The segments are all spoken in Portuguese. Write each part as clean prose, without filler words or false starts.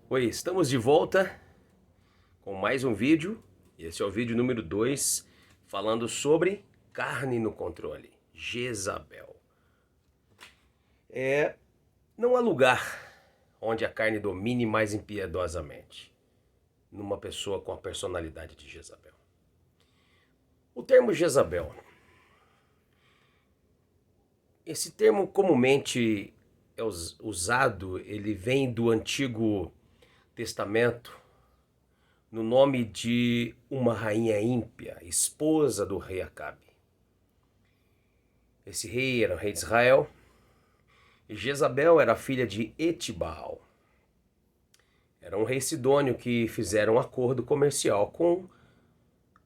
Oi, estamos de volta com mais um vídeo. Esse é o vídeo número 2, falando sobre carne no controle, Jezabel. Não há lugar onde a carne domine mais impiedosamente numa pessoa com a personalidade de Jezabel. O termo Jezabel, esse termo comumente é usado, ele vem do Antigo Testamento, no nome de uma rainha ímpia, esposa do rei Acabe. Esse rei era o rei de Israel, e Jezabel era filha de Etibal. Era um rei sidônio que fizeram um acordo comercial com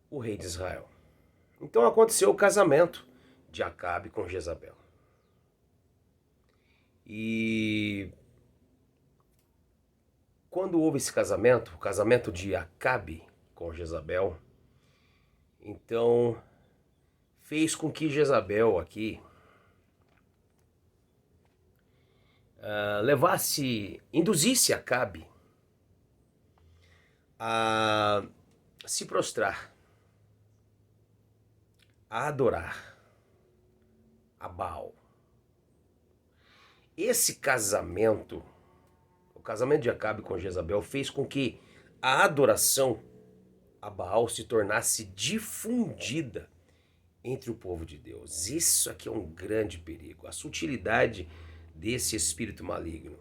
o rei de Israel. Então aconteceu o casamento de Acabe com Jezabel. E quando houve esse casamento, o casamento de Acabe com Jezabel, então fez com que Jezabel aqui induzisse Acabe a se prostrar, a adorar a Baal. Esse casamento, o casamento de Acabe com Jezabel, fez com que a adoração a Baal se tornasse difundida entre o povo de Deus. Isso aqui é um grande perigo, a sutilidade desse espírito maligno.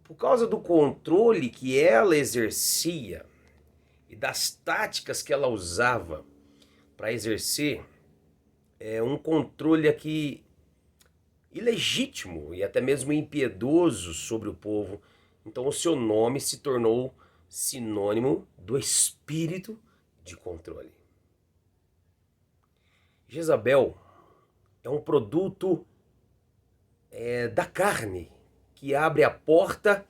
Por causa do controle que ela exercia e das táticas que ela usava para exercer, um controle aqui ilegítimo e até mesmo impiedoso sobre o povo. Então o seu nome se tornou sinônimo do espírito de controle. Jezabel é um produto da carne que abre a porta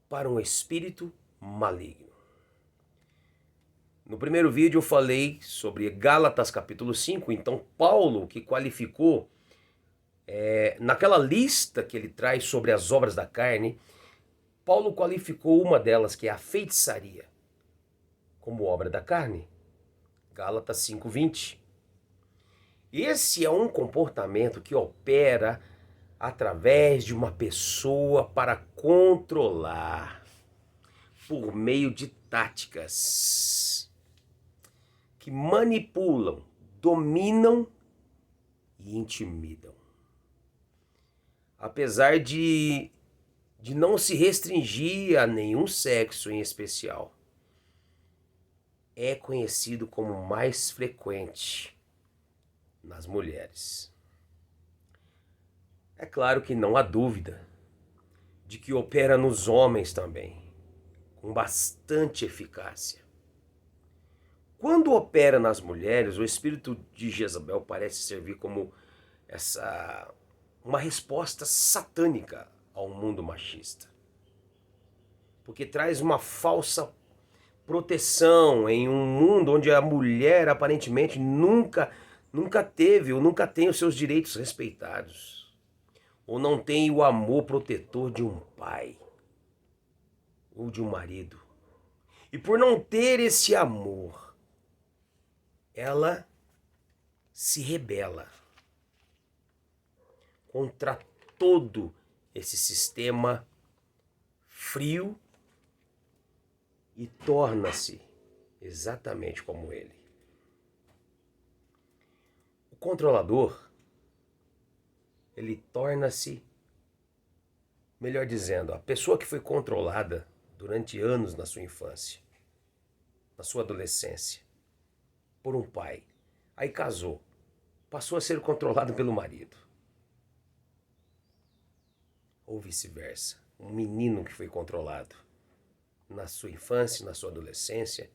para um espírito maligno. No primeiro vídeo eu falei sobre Gálatas capítulo 5, então Paulo, que qualificou naquela lista que ele traz sobre as obras da carne, Paulo qualificou uma delas, que é a feitiçaria, como obra da carne. Gálatas 5:20. Esse é um comportamento que opera através de uma pessoa para controlar por meio de táticas que manipulam, dominam e intimidam. Apesar de não se restringir a nenhum sexo em especial, é conhecido como mais frequente nas mulheres. É claro que não há dúvida de que opera nos homens também, com bastante eficácia. Quando opera nas mulheres, o espírito de Jezabel parece servir como uma resposta satânica ao mundo machista, porque traz uma falsa proteção em um mundo onde a mulher aparentemente nunca teve ou nunca tem os seus direitos respeitados, ou não tem o amor protetor de um pai ou de um marido. E por não ter esse amor, ela se rebela contra todo esse sistema frio e torna-se exatamente como ele. O controlador, ele torna-se, melhor dizendo, a pessoa que foi controlada durante anos na sua infância, na sua adolescência, por um pai. Aí casou, passou a ser controlado pelo marido. Ou vice-versa. Um menino que foi controlado na sua infância, na sua adolescência,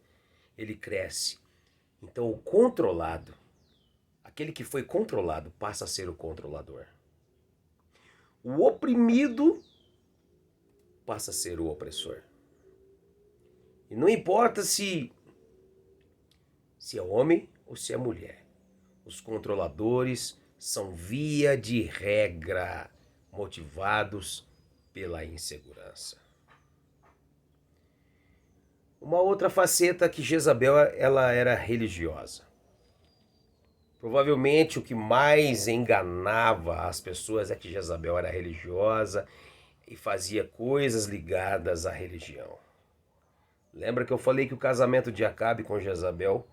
ele cresce. Então o controlado, aquele que foi controlado, passa a ser o controlador. O oprimido passa a ser o opressor. E não importa se é homem ou se é mulher. Os controladores são, via de regra, motivados pela insegurança. Uma outra faceta que Jezabel, ela era religiosa. Provavelmente o que mais enganava as pessoas é que Jezabel era religiosa e fazia coisas ligadas à religião. Lembra que eu falei que o casamento de Acabe com Jezabel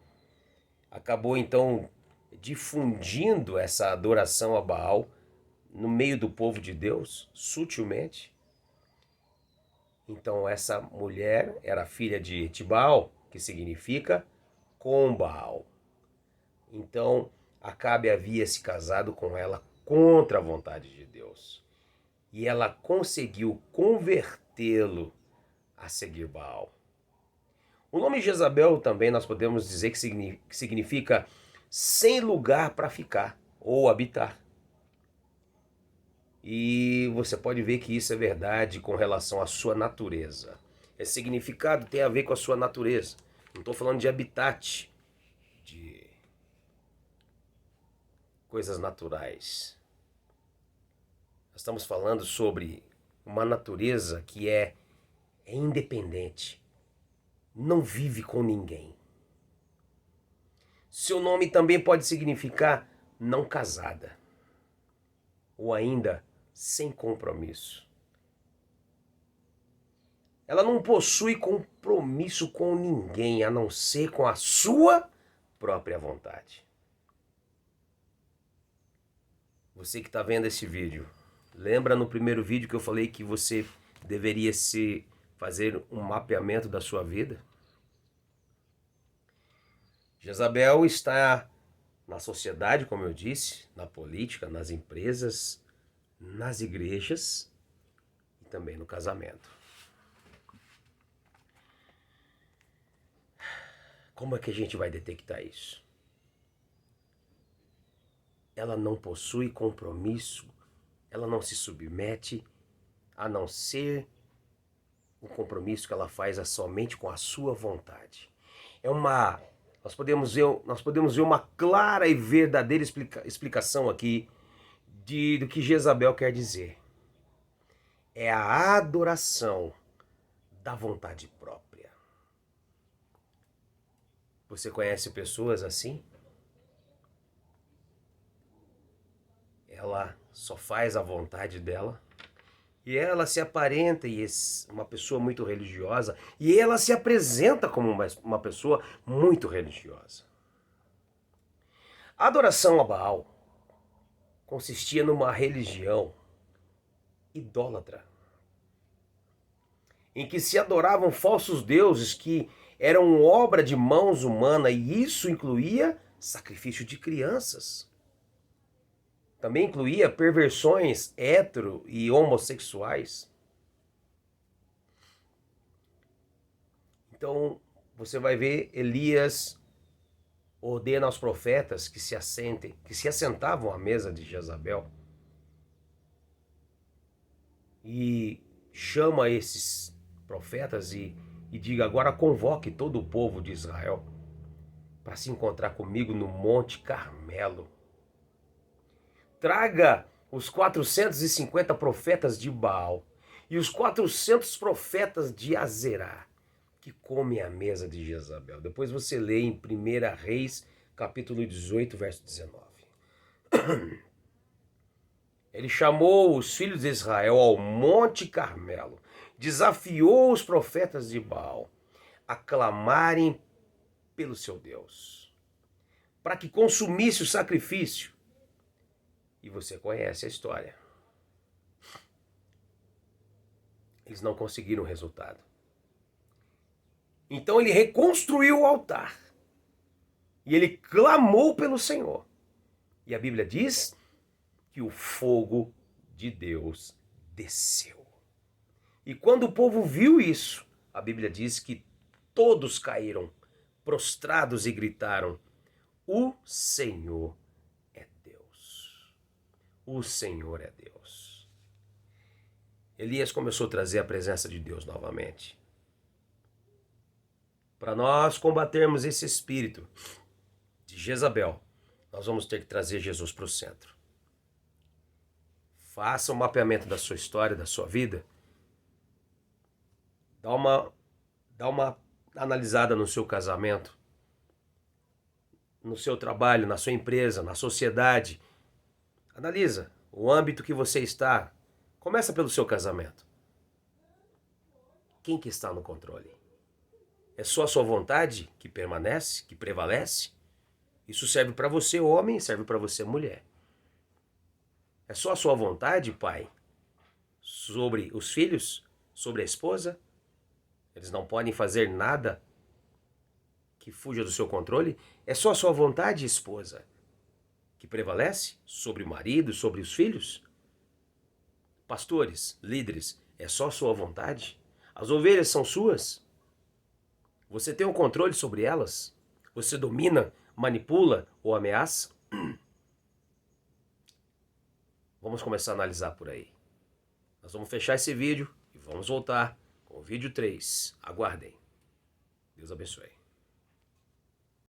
acabou então difundindo essa adoração a Baal no meio do povo de Deus, sutilmente? Então essa mulher era filha de Etbaal, que significa com Baal. Então Acabe havia se casado com ela contra a vontade de Deus. E ela conseguiu convertê-lo a seguir Baal. O nome Jezabel também nós podemos dizer que significa sem lugar para ficar ou habitar. E você pode ver que isso é verdade com relação à sua natureza. Esse significado tem a ver com a sua natureza. Não estou falando de habitat, de coisas naturais. Nós estamos falando sobre uma natureza que é independente. Não vive com ninguém. Seu nome também pode significar não casada. Ou ainda sem compromisso. Ela não possui compromisso com ninguém, a não ser com a sua própria vontade. Você que está vendo esse vídeo, lembra no primeiro vídeo que eu falei que você deveria fazer um mapeamento da sua vida? Jezabel está na sociedade, como eu disse, na política, nas empresas, nas igrejas e também no casamento. Como é que a gente vai detectar isso? Ela não possui compromisso, ela não se submete, a não ser o compromisso que ela faz somente com a sua vontade. Nós podemos ver uma clara e verdadeira explicação aqui do que Jezabel quer dizer. É a adoração da vontade própria. Você conhece pessoas assim? Ela só faz a vontade dela. E ela se aparenta e é uma pessoa muito religiosa. E ela se apresenta como uma pessoa muito religiosa. A adoração a Baal consistia numa religião idólatra, em que se adoravam falsos deuses que eram obra de mãos humanas, e isso incluía sacrifício de crianças. Também incluía perversões hetero e homossexuais. Então, você vai ver Elias ordena aos profetas que se assentavam à mesa de Jezabel e chama esses profetas e diga: agora convoque todo o povo de Israel para se encontrar comigo no Monte Carmelo. Traga os 450 profetas de Baal e os 400 profetas de Azerá, que comem à mesa de Jezabel. Depois você lê em 1 Reis, capítulo 18, verso 19. Ele chamou os filhos de Israel ao Monte Carmelo, desafiou os profetas de Baal a clamarem pelo seu Deus, para que consumisse o sacrifício. E você conhece a história. Eles não conseguiram o resultado. Então ele reconstruiu o altar. E ele clamou pelo Senhor. E a Bíblia diz que o fogo de Deus desceu. E quando o povo viu isso, a Bíblia diz que todos caíram prostrados e gritaram: o Senhor é Deus. O Senhor é Deus. Elias começou a trazer a presença de Deus novamente. Para nós combatermos esse espírito de Jezabel, nós vamos ter que trazer Jesus para o centro. Faça um mapeamento da sua história, da sua vida, Dá uma analisada no seu casamento, no seu trabalho, na sua empresa, na sociedade. Analisa o âmbito que você está. Começa pelo seu casamento. Quem que está no controle? É só a sua vontade que permanece, que prevalece? Isso serve para você, homem, serve para você, mulher. É só a sua vontade, pai, sobre os filhos, sobre a esposa? Eles não podem fazer nada que fuja do seu controle? É só a sua vontade, esposa, que prevalece sobre o marido, sobre os filhos? Pastores, líderes, é só a sua vontade? As ovelhas são suas? Você tem o controle sobre elas? Você domina, manipula ou ameaça? Vamos começar a analisar por aí. Nós vamos fechar esse vídeo e vamos voltar com o vídeo 3. Aguardem. Deus abençoe.